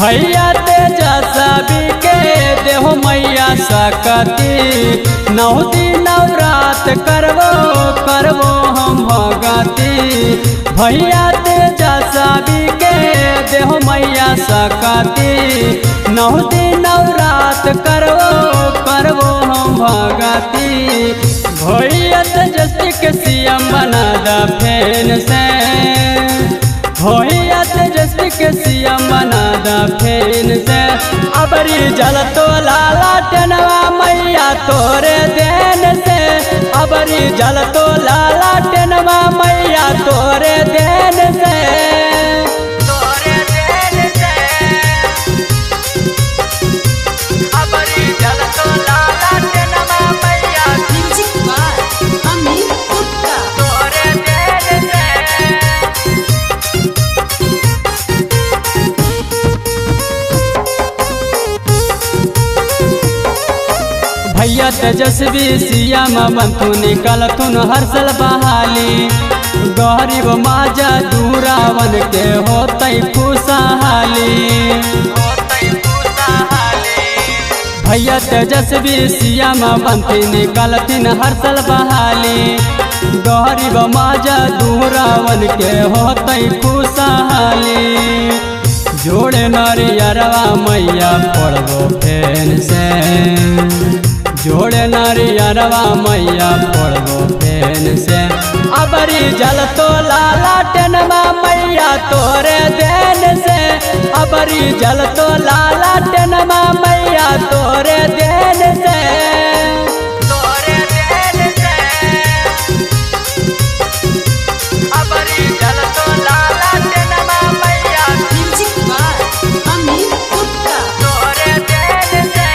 भैया तेजस्वी के देहो मैया सकती, 9 दिन नवरात करबो हम भगती। भैया तेजस्वी के देहो मैया सकती, 9 दिन नवरात करबो हम भगती। भैया तेजस्वी के सीएम बना दा फेन से, भैया तेजस्वी के सीएम बना दा फेन से। अबरी जल तो लाला टेनवा मैया तोरे देन से, अबरी जल तो लाला टेनवा मैया तोरे देन से, तोरे देन से। अबरी जल तो लाला टेनवा मैया तोरे देन से। भैया तेजस्वी सीएम बनतु निकलथुन हर्षल बहाली, गरीब माजा दूरावन के होतै खुशहाली। भैया तेजस्वी सीएम बनतु निकलथिन हर्षल बहाली, गरीब माजा दूरावन के होतै खुशहाली। जोड़े नरियरवा मैया पड़बो फेन से, जोड़े नरियरवा मैया पड़बो फेन से। अबरी जल तो लाला टेनवा मैया तोरे देन से, अबरी जल तो लाला टेनवा मैया तोरे देन से, तोरे देन से। अबरी जल तो लाला टेनवा मैया तोरे देन से।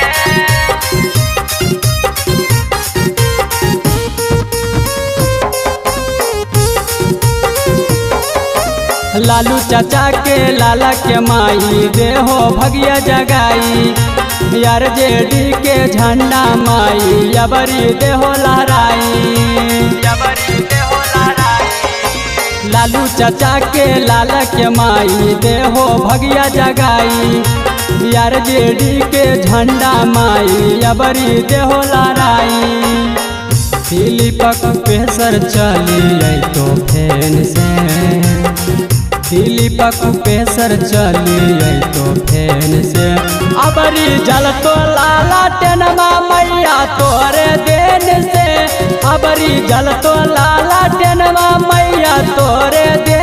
लालू चाचा के लाला के माई देहो भगिया जगाई, यार जेडी के झंडा माई अबरी देहो लहराई, अबरी देहो लहराई। लालू चाचा के लाला के माई देहो भगिया जगाई, यार जेडी के झंडा माई अबरी देहो लहराई। दिलीपक पेसर चली तो फेन से, दिलीपक पेसर चली तो फेन से। अबरी जल तो लाला टेनवा मैया तोरे देन से, अबरी जल तो लाला टेनवा मैया तोरे देन